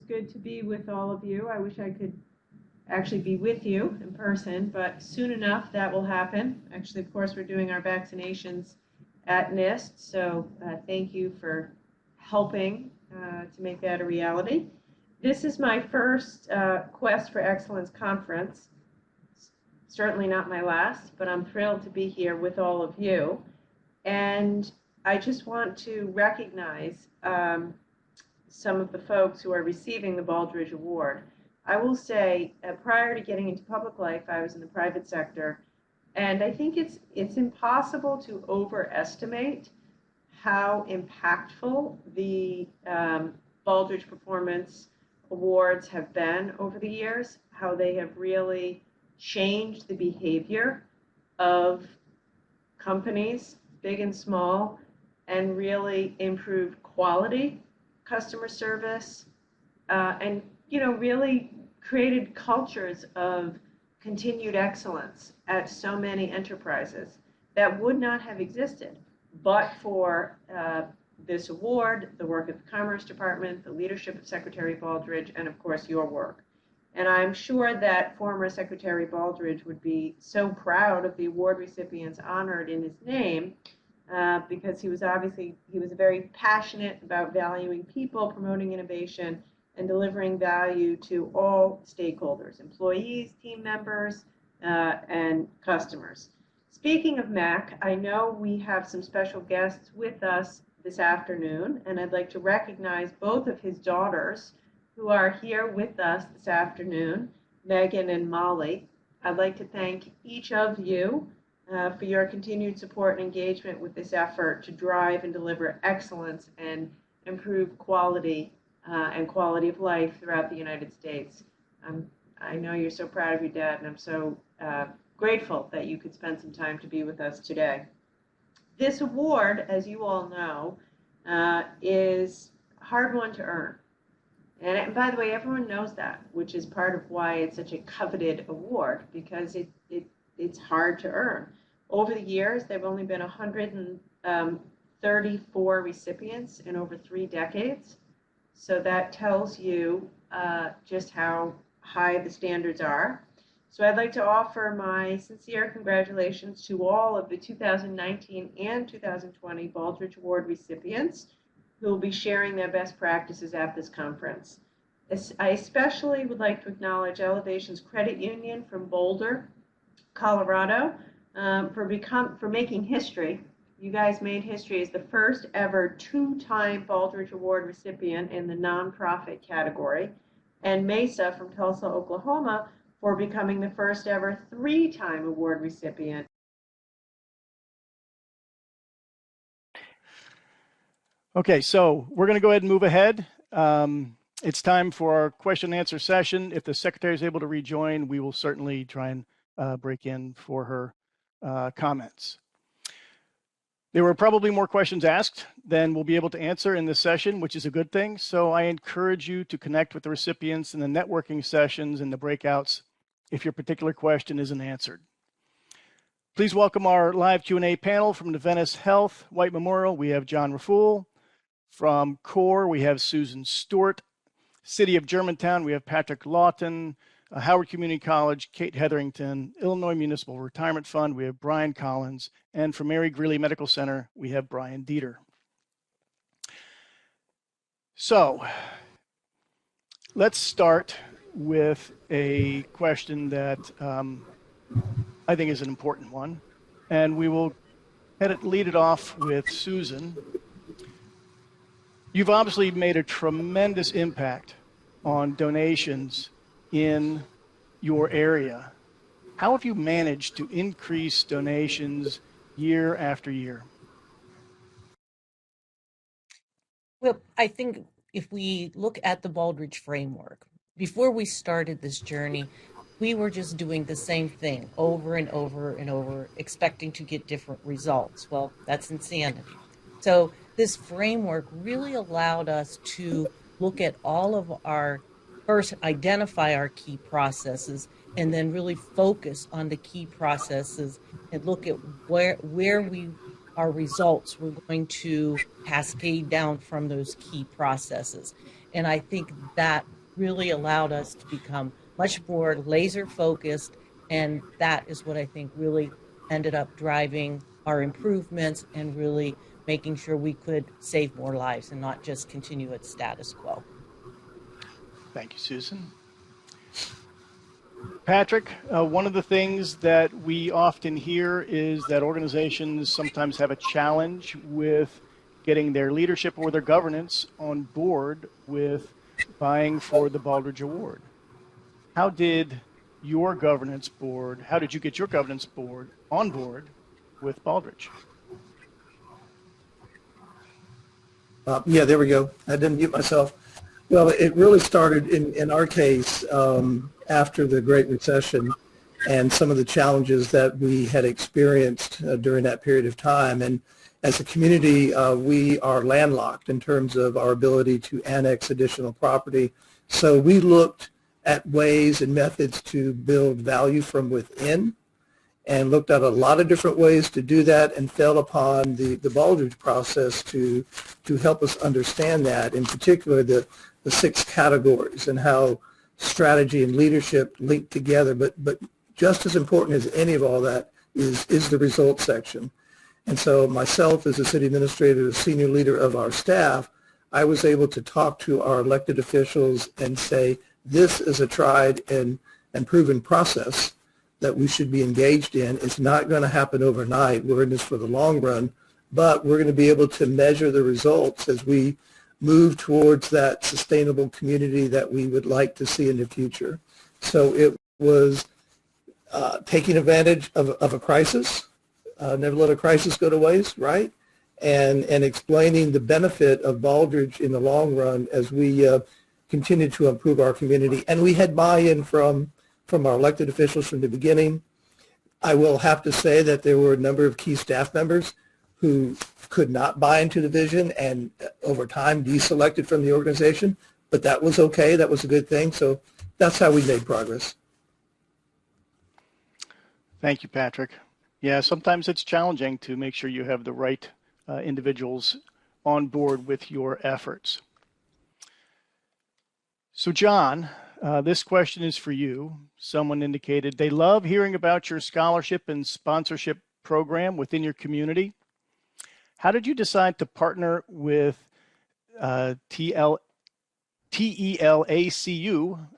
good to be with all of you. I wish I could actually be with you in person, but soon enough that will happen. Actually, of course, we're doing our vaccinations at NIST, so thank you for helping to make that a reality. This is my first Quest for Excellence conference. Certainly not my last, but I'm thrilled to be here with all of you. And I just want to recognize some of the folks who are receiving the Baldrige Award. I will say, prior to getting into public life, I was in the private sector, and I think it's impossible to overestimate how impactful the Baldrige Performance Awards have been over the years, how they have really changed the behavior of companies, big and small, and really improved quality, customer service, and really created cultures of continued excellence at so many enterprises that would not have existed but for this award, the work of the Commerce Department, the leadership of Secretary Baldrige, and of course your work. And I'm sure that former Secretary Baldrige would be so proud of the award recipients honored in his name, because he was very passionate about valuing people, promoting innovation, and delivering value to all stakeholders, employees, team members, and customers. Speaking of Mac, I know we have some special guests with us this afternoon, and I'd like to recognize both of his daughters who are here with us this afternoon, Megan and Molly. I'd like to thank each of you for your continued support and engagement with this effort to drive and deliver excellence and improve quality and quality of life throughout the United States. I know you're so proud of your dad, and I'm so grateful that you could spend some time to be with us today. This award, as you all know, is a hard one to earn. And by the way, everyone knows that, which is part of why it's such a coveted award, because it's hard to earn. Over the years, there have only been 134 recipients in over 3 decades. So that tells you just how high the standards are. So I'd like to offer my sincere congratulations to all of the 2019 and 2020 Baldrige Award recipients who will be sharing their best practices at this conference. I especially would like to acknowledge Elevation's Credit Union from Boulder, Colorado, for making history. You guys made history as the first ever 2-time Baldrige Award recipient in the nonprofit category, and Mesa from Tulsa, Oklahoma, for becoming the first ever 3-time award recipient. Okay, so we're going to go ahead and move ahead. It's time for our question and answer session. If the secretary is able to rejoin, we will certainly try and break in for her comments. There were probably more questions asked than we'll be able to answer in this session, which is a good thing. So I encourage you to connect with the recipients in the networking sessions and the breakouts if your particular question isn't answered. Please welcome our live Q&A panel from Adventist Health, White Memorial. We have John Raffoul. From CORE, we have Susan Stewart. City of Germantown, we have Patrick Lawton. Howard Community College, Kate Hetherington. Illinois Municipal Retirement Fund, we have Brian Collins. And from Mary Greeley Medical Center, we have Brian Dieter. So let's start with a question that I think is an important one. And we will lead it off with Susan. You've obviously made a tremendous impact on donations in your area. How have you managed to increase donations year after year? Well, I think if we look at the Baldrige framework, before we started this journey, we were just doing the same thing over and over and over, expecting to get different results. Well, that's insanity. So this framework really allowed us to look at all of our, first identify our key processes, and then really focus on the key processes and look at where our results were going to cascade down from those key processes. And I think that really allowed us to become much more laser focused. And that is what I think really ended up driving our improvements and really making sure we could save more lives and not just continue at status quo. Thank you, Susan. Patrick, one of the things that we often hear is that organizations sometimes have a challenge with getting their leadership or their governance on board with vying for the Baldrige Award. How did you get your governance board on board with Baldrige? Yeah, there we go. I didn't mute myself. Well, it really started in our case after the Great Recession and some of the challenges that we had experienced during that period of time. And as a community, we are landlocked in terms of our ability to annex additional property. So we looked at ways and methods to build value from within and looked at a lot of different ways to do that and fell upon the Baldrige process to help us understand that, in particular the 6 categories and how strategy and leadership link together. But just as important as any of all that is the results section. And so myself as a city administrator, the senior leader of our staff, I was able to talk to our elected officials and say, this is a tried and proven process that we should be engaged in. It's not going to happen overnight. We're in this for the long run, but we're going to be able to measure the results as we move towards that sustainable community that we would like to see in the future. So it was taking advantage of a crisis, never let a crisis go to waste, right? And explaining the benefit of Baldrige in the long run as we continue to improve our community. And we had buy-in from our elected officials from the beginning. I will have to say that there were a number of key staff members who could not buy into the vision and over time deselected from the organization, but that was okay. That was a good thing. So that's how we made progress. Thank you, Patrick. Yeah, sometimes it's challenging to make sure you have the right individuals on board with your efforts. So John, this question is for you. Someone indicated they love hearing about your scholarship and sponsorship program within your community. How did you decide to partner with TELACU,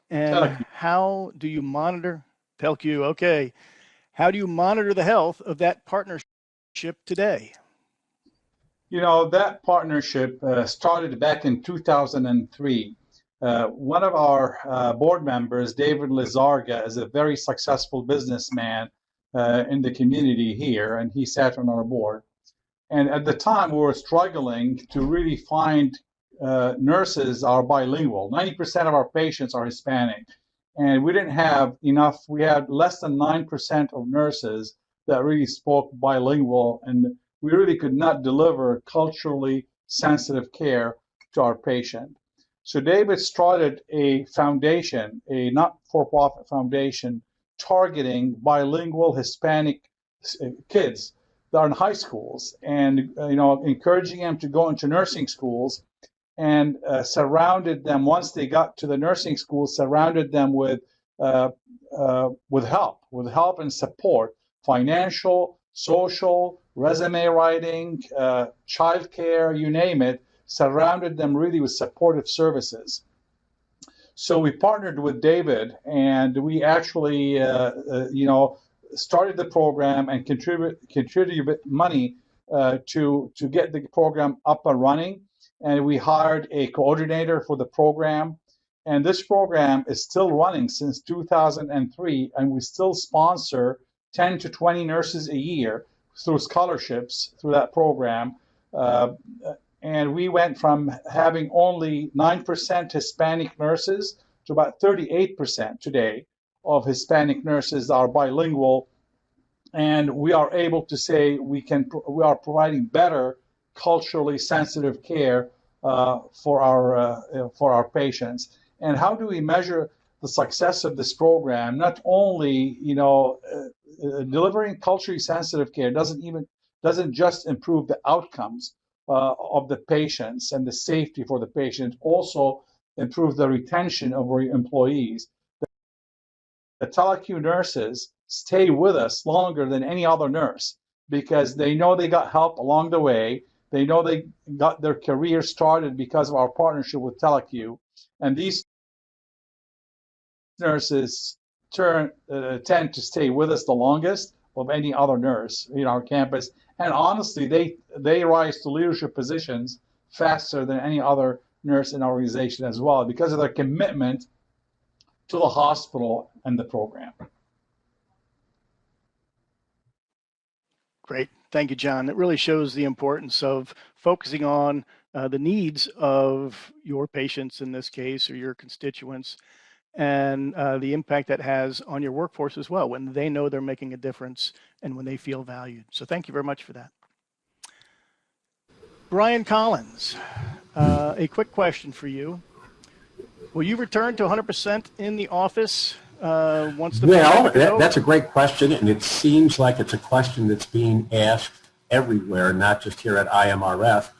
and how do you monitor TELCU? Okay, how do you monitor the health of that partnership today? You know, that partnership started back in 2003. One of our board members, David Lizarga, is a very successful businessman in the community here, and he sat on our board. And at the time, we were struggling to really find nurses are bilingual. 90% of our patients are Hispanic, and we didn't have enough. We had less than 9% of nurses that really spoke bilingual, and we really could not deliver culturally sensitive care to our patient. So David started a foundation, a not-for-profit foundation, targeting bilingual Hispanic kids that are in high schools, and encouraging them to go into nursing schools, and surrounded them once they got to the nursing school, surrounded them with help and support, financial, social, resume writing, childcare, you name it. Surrounded them really with supportive services. So we partnered with David, and we actually, started the program and contributed money to get the program up and running. And we hired a coordinator for the program. And this program is still running since 2003, and we still sponsor 10 to 20 nurses a year through scholarships through that program. And we went from having only 9% Hispanic nurses to about 38% today of Hispanic nurses are bilingual. And we are able to say we are providing better culturally sensitive care for our patients. And how do we measure the success of this program? Not only, delivering culturally sensitive care doesn't just improve the outcomes of the patients and the safety for the patient, also improve the retention of our employees. The TeleQ nurses stay with us longer than any other nurse because they know they got help along the way. They know they got their career started because of our partnership with TeleQ. And these nurses tend to stay with us the longest of any other nurse in our campus. And honestly, they rise to leadership positions faster than any other nurse in our organization as well because of their commitment to the hospital and the program. Great. Thank you, John. It really shows the importance of focusing on the needs of your patients in this case, or your constituents, and the impact that has on your workforce as well when they know they're making a difference and when they feel valued. So thank you very much for that. Brian Collins, a quick question for you. Will you return to 100% in the office once the Well, that's a great question, and it seems like it's a question that's being asked everywhere, not just here at IMRF.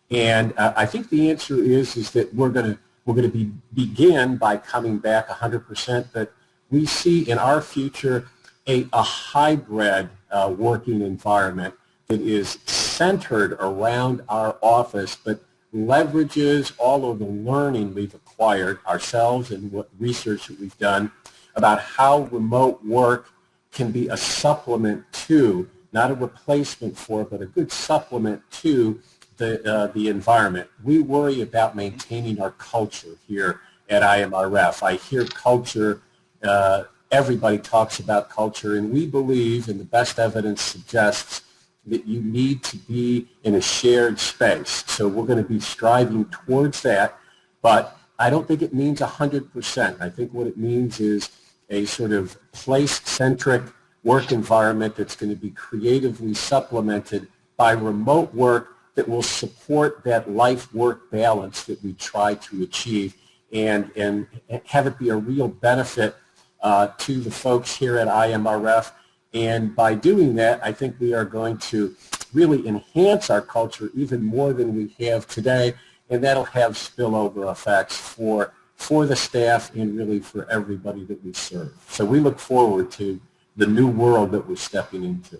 And I think the answer is that we're going to begin by coming back 100%, but we see in our future a hybrid working environment that is centered around our office, but leverages all of the learning we've acquired ourselves and what research that we've done about how remote work can be a supplement to, not a replacement for, but a good supplement to the environment. We worry about maintaining our culture here at IMRF. I hear culture, everybody talks about culture, and we believe, and the best evidence suggests, that you need to be in a shared space. So we're going to be striving towards that, but I don't think it means 100%. I think what it means is a sort of place-centric work environment that's going to be creatively supplemented by remote work that will support that life-work balance that we try to achieve and have it be a real benefit to the folks here at IMRF. And by doing that, I think we are going to really enhance our culture even more than we have today, and that'll have spillover effects for the staff and really for everybody that we serve. So we look forward to the new world that we're stepping into.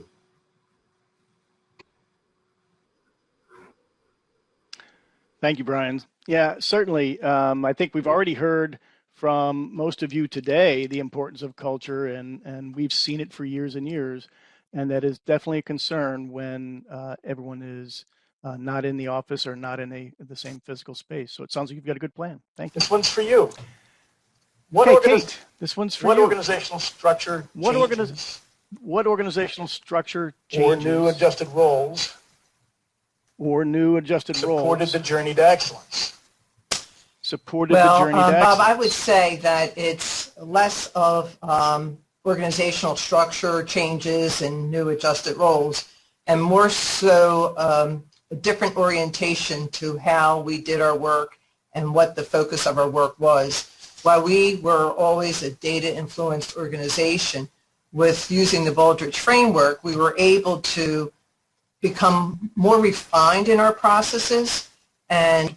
Thank you, Brian. Yeah, certainly. I think we've already heard from most of you today the importance of culture, and we've seen it for years and years, and that is definitely a concern when everyone is not in the office or not in the same physical space. So it sounds like you've got a good plan. Thank you. This one's for you. Kate, this one's for you. What organizational structure changes? What organizational structure changes? Or new adjusted roles supported the journey to excellence? Supported the journey to excellence. Bob, I would say that it's less of organizational structure changes and new adjusted roles, and more so a different orientation to how we did our work and what the focus of our work was. While we were always a data-influenced organization, with using the Baldrige framework, we were able to become more refined in our processes and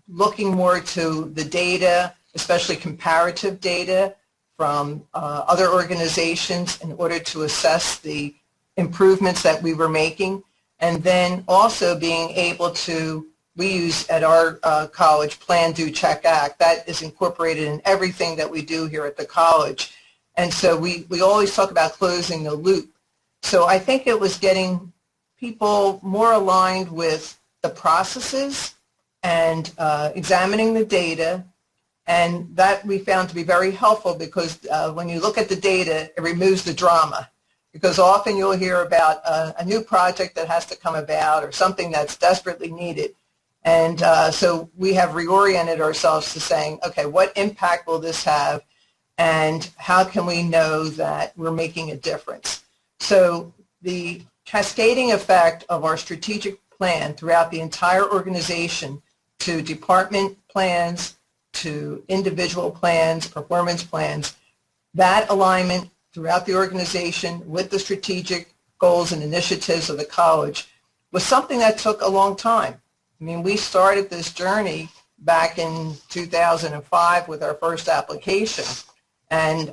looking more to the data, especially comparative data from other organizations in order to assess the improvements that we were making. And then also being able to, we use at our college Plan, Do, Check, Act. That is incorporated in everything that we do here at the college. And so we always talk about closing the loop. So I think it was getting people more aligned with the processes and examining the data, and that we found to be very helpful because when you look at the data, it removes the drama, because often you'll hear about a new project that has to come about or something that's desperately needed. And so we have reoriented ourselves to saying, okay, what impact will this have, and how can we know that we're making a difference? So the cascading effect of our strategic plan throughout the entire organization to department plans, to individual plans, performance plans, that alignment throughout the organization with the strategic goals and initiatives of the college was something that took a long time. I mean, we started this journey back in 2005 with our first application. And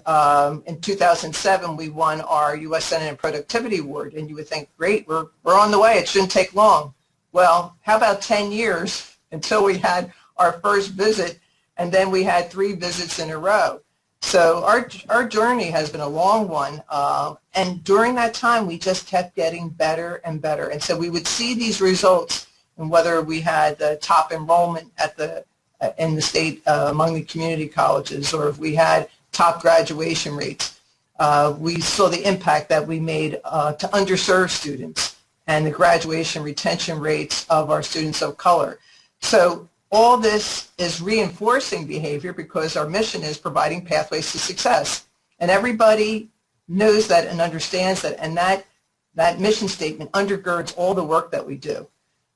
in 2007, we won our U.S. Senate Productivity Award. And you would think, great, we're on the way. It shouldn't take long. Well, how about 10 years until we had our first visit, and then we had 3 visits in a row. So our journey has been a long one. And during that time, we just kept getting better and better. And so we would see these results, and whether we had the top enrollment at in the state among the community colleges, or if we had top graduation rates, we saw the impact that we made to underserved students and the graduation retention rates of our students of color. So all this is reinforcing behavior because our mission is providing pathways to success. And everybody knows that and understands that, and that mission statement undergirds all the work that we do.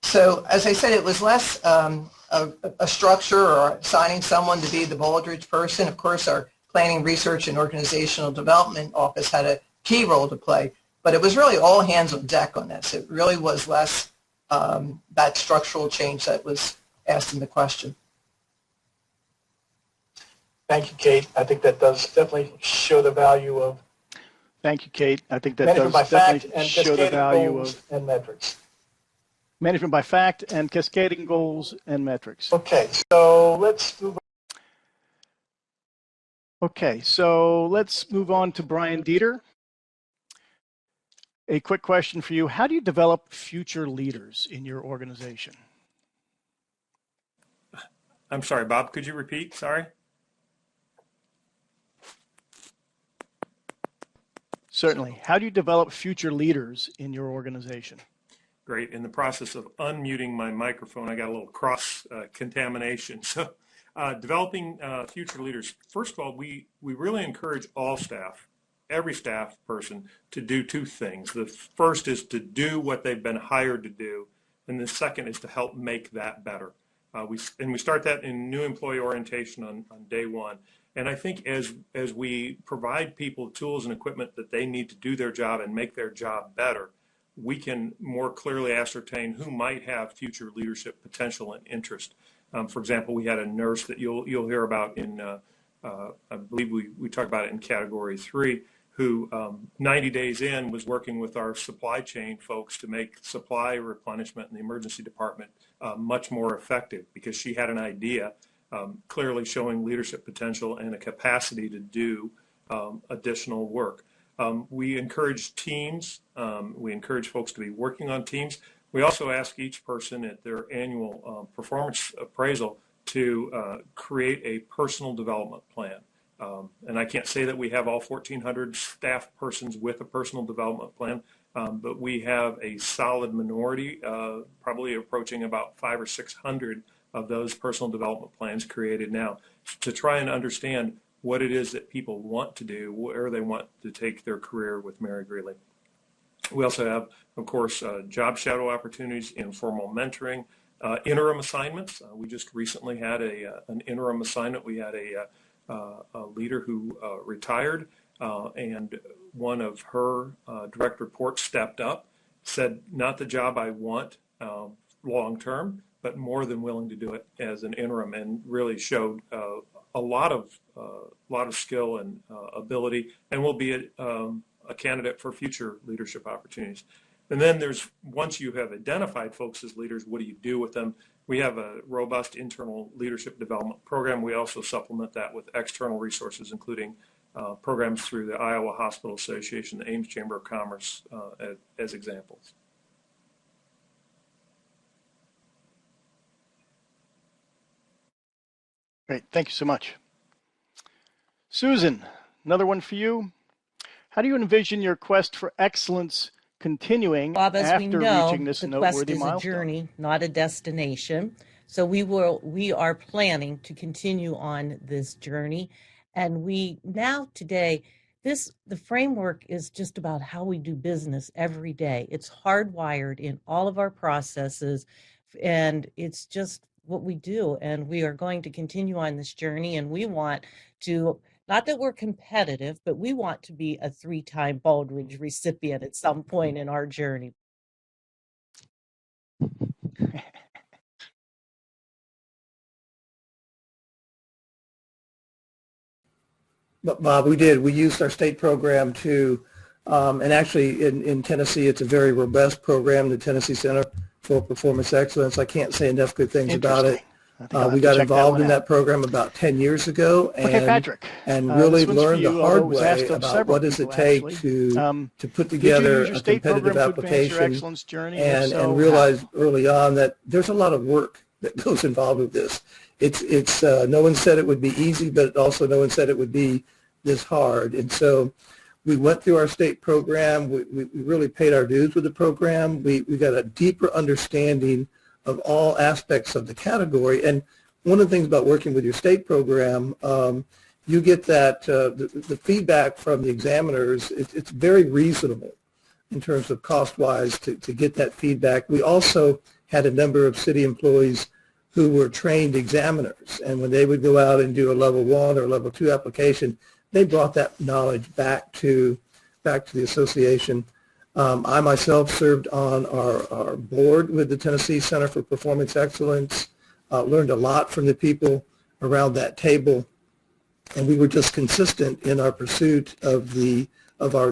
So as I said, it was less a structure or assigning someone to be the Baldrige person. Of course, our Planning, Research, and Organizational Development Office had a key role to play, but it was really all hands on deck on this. It really was less that structural change that was asked in the question. Thank you, Kate. I think that does definitely show the value of Thank you, Kate. I think that management does by fact definitely and show the cascading value goals of and metrics. management by fact and cascading goals and metrics. Okay, so let's move on. Okay, so let's move on to Brian Dieter. A quick question for you. How do you develop future leaders in your organization? I'm sorry, Bob, could you repeat? Sorry. Certainly. How do you develop future leaders in your organization? Great. In the process of unmuting my microphone, I got a little cross contamination. So developing future leaders, first of all, we really encourage all staff, every staff person, to do 2 things. The first is to do what they've been hired to do, and the second is to help make that better. We start that in new employee orientation on day 1. And I think as we provide people tools and equipment that they need to do their job and make their job better, we can more clearly ascertain who might have future leadership potential and interest. For example, we had a nurse that you'll hear about in, I believe we talked about it in category 3, who 90 days in was working with our supply chain folks to make supply replenishment in the emergency department much more effective, because she had an idea, clearly showing leadership potential and a capacity to do additional work. We encourage teams. We encourage folks to be working on teams. We also ask each person at their annual performance appraisal to create a personal development plan. And I can't say that we have all 1,400 staff persons with a personal development plan, but we have a solid minority, probably approaching about 500 or 600 of those personal development plans created now, to try and understand what it is that people want to do, where they want to take their career with Mary Greeley. We also have, of course, job shadow opportunities, informal mentoring, interim assignments. We just recently had an interim assignment. We had a leader who retired, and one of her direct reports stepped up, said, not the job I want long term, but more than willing to do it as an interim, and really showed a lot of skill and ability, and will be a candidate for future leadership opportunities. And then once you have identified folks as leaders, what do you do with them? We have a robust internal leadership development program. We also supplement that with external resources, including programs through the Iowa Hospital Association, the Ames Chamber of Commerce, as examples. Great, thank you so much. Susan, another one for you. How do you envision your quest for excellence continuing Bob, as we after know, reaching this the noteworthy quest is milestone? a journey, not a destination. So we are planning to continue on this journey. And today, the framework is just about how we do business every day. It's hardwired in all of our processes, and it's just what we do. And we are going to continue on this journey, and we want to, not that we're competitive, but we want to be a 3-time Baldrige recipient at some point in our journey. Bob, we did. We used our state program to, and actually in Tennessee, it's a very robust program, the Tennessee Center for Performance Excellence. I can't say enough good things about it. I think I'll have We to got check involved in out. that program about 10 years ago, Okay, Patrick. and really this one's for learned you, the although hard it was asked way of about several what does it people, take actually. to put Did you together use your a state competitive program to advance your application, excellence journey? If and so, realized how? early on that there's a lot of work that goes involved with this. It's no one said it would be easy, but also no one said it would be this hard. And so we went through our state program. We really paid our dues with the program. We got a deeper understanding of all aspects of the category. And one of the things about working with your state program, you get that the feedback from the examiners, it's very reasonable in terms of cost-wise to get that feedback. We also had a number of city employees who were trained examiners, and when they would go out and do a level 1 or level 2 application, they brought that knowledge back to the association. I myself served on our board with the Tennessee Center for Performance Excellence, learned a lot from the people around that table, and we were just consistent in our pursuit of our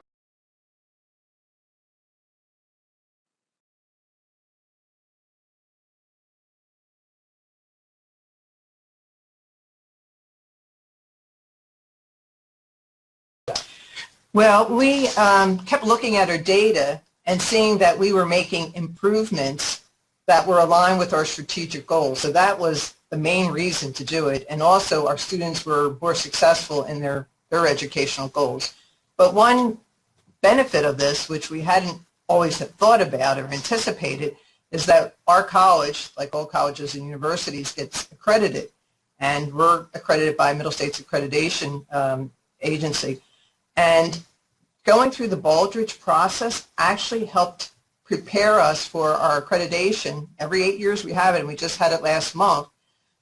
Well, we kept looking at our data and seeing that we were making improvements that were aligned with our strategic goals. So that was the main reason to do it. And also our students were more successful in their educational goals. But one benefit of this, which we hadn't always thought about or anticipated, is that our college, like all colleges and universities, gets accredited. And we're accredited by Middle States Accreditation Agency. And going through the Baldrige process actually helped prepare us for our accreditation. Every 8 years we have it, and we just had it last month.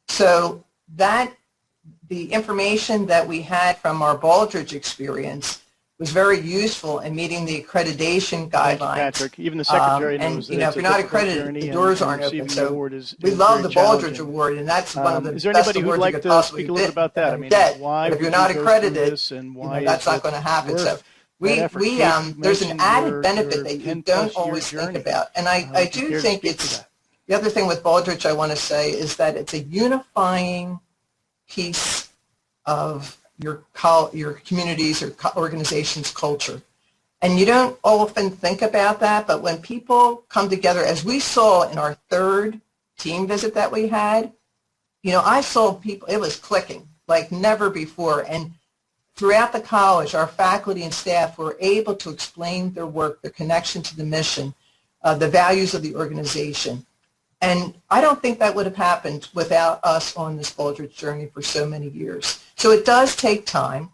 So that the information that we had from our Baldrige experience was very useful in meeting the accreditation guidelines. Thank you, Patrick. Even the secretary knows and, that if you're not accredited, the doors aren't open. So we love the Baldrige Award, and that's one of the is there best anybody who'd awards like you could to possibly speak a little bit about that? I mean, why but if you're would not you go through accredited, this, and why that's is not it going to happen. worth So there's an mentioned added benefit your that you 10+ don't year always think journey. about. And I do think it's, the other thing with Baldrige I want to say is that it's a unifying piece of your communities or organization's culture. And you don't often think about that, but when people come together, as we saw in our third team visit that we had, I saw people, it was clicking like never before. And throughout the college, our faculty and staff were able to explain their work, their connection to the mission, the values of the organization. And I don't think that would have happened without us on this Baldrige journey for so many years. So it does take time,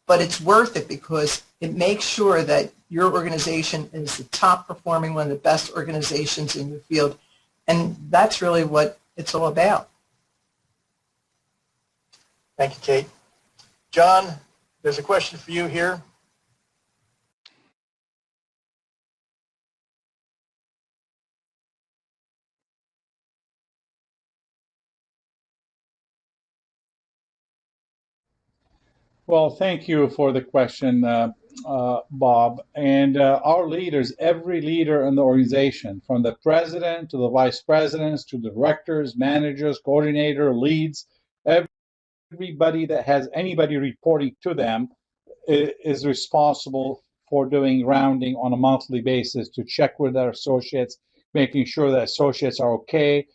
but it's worth it because it makes sure that your organization is the top performing, one of the best organizations in your field. And that's really what it's all about. Thank you, Kate. John, there's a question for you here. Well, thank you for the question, Bob. And our leaders, every leader in the organization, from the president to the vice presidents to the directors, managers, coordinator, leads, everybody that has anybody reporting to them is responsible for doing rounding on a monthly basis to check with their associates, making sure that associates are okay,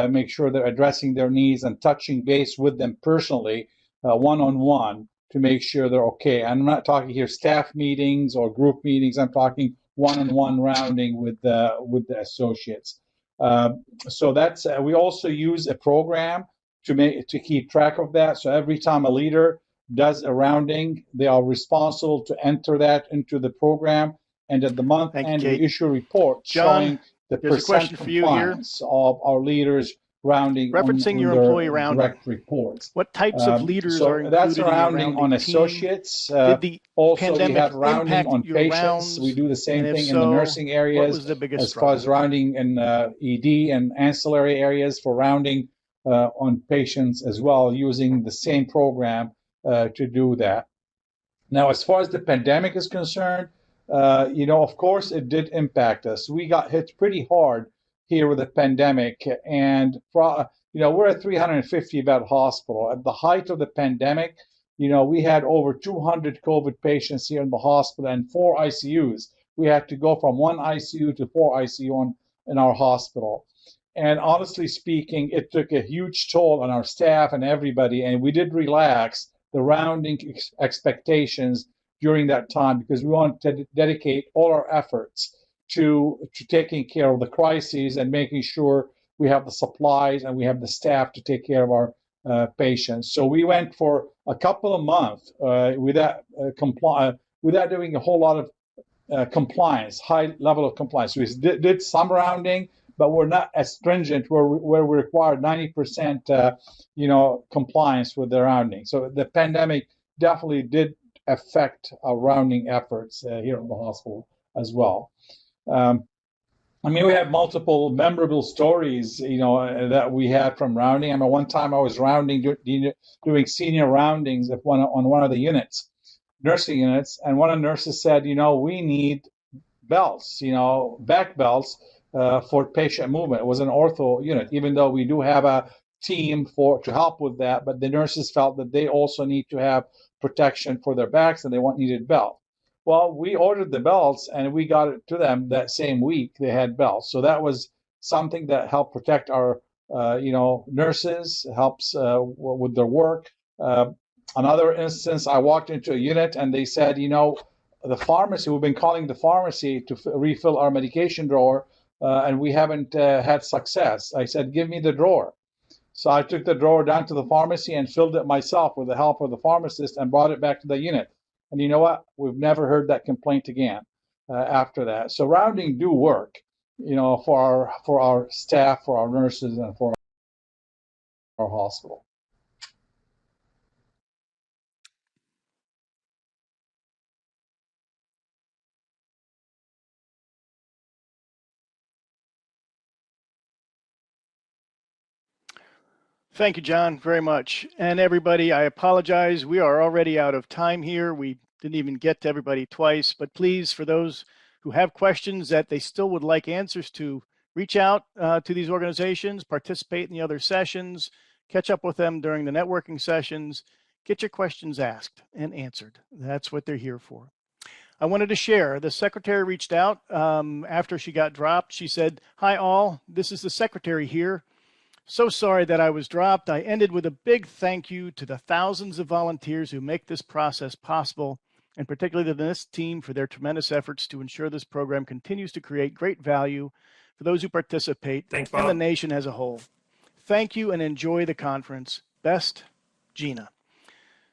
make sure they're addressing their needs and touching base with them personally, one-on-one, to make sure they're okay. And I'm not talking here staff meetings or group meetings. I'm talking one-on-one rounding with the associates. So that's we also use a program to keep track of that. So every time a leader does a rounding, they are responsible to enter that into the program. And at the month end, we issue reports showing the percent compliance of our leaders rounding referencing your employee rounding direct reports. What types of leaders are included that's rounding in your on rounding associates. Did the also, we pandemic have rounding impact on your patients. rounds? We do the same And if thing in the so, nursing what areas was the biggest as far as rounding in ED and ancillary areas for rounding on patients as well, using the same program to do that. Now, as far as the pandemic is concerned, of course, it did impact us. We got hit pretty hard here with the pandemic, and we're a 350 bed hospital. At the height of the pandemic, we had over 200 COVID patients here in the hospital and 4 ICUs. We had to go from 1 ICU to 4 ICU in our hospital. And honestly speaking, it took a huge toll on our staff and everybody, and we did relax the rounding expectations during that time because we wanted to dedicate all our efforts to taking care of the crises and making sure we have the supplies and we have the staff to take care of our patients. So we went for a couple of months without doing a whole lot of compliance, high level of compliance. We did some rounding, but we're not as stringent where we required 90% compliance with the rounding. So the pandemic definitely did affect our rounding efforts here in the hospital as well. We have multiple memorable stories, that we had from rounding. One time I was rounding, doing senior roundings on one of the units, nursing units, and one of the nurses said, we need belts, back belts for patient movement. It was an ortho unit, even though we do have a team to help with that, but the nurses felt that they also need to have protection for their backs and they needed belts. Well, we ordered the belts and we got it to them that same week. They had belts. So that was something that helped protect our, nurses, helps with their work. Another instance, I walked into a unit and they said, the pharmacy, we've been calling the pharmacy to refill our medication drawer and we haven't had success. I said, give me the drawer. So I took the drawer down to the pharmacy and filled it myself with the help of the pharmacist and brought it back to the unit. And you know what? We've never heard that complaint again after that. So rounding do work, for our staff, for our nurses, and for our hospital. Thank you, John, very much. And everybody, I apologize. We are already out of time here. We didn't even get to everybody twice, but please, for those who have questions that they still would like answers to, reach out to these organizations, participate in the other sessions, catch up with them during the networking sessions, get your questions asked and answered. That's what they're here for. I wanted to share, the secretary reached out after she got dropped. She said, "Hi all, this is the secretary here. So sorry that I was dropped. I ended with a big thank you to the thousands of volunteers who make this process possible, and particularly the NIST team for their tremendous efforts to ensure this program continues to create great value for those who participate and the nation as a whole. Thank you and enjoy the conference. Best, Gina."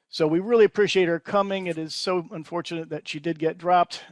So we really appreciate her coming. It is so unfortunate that she did get dropped.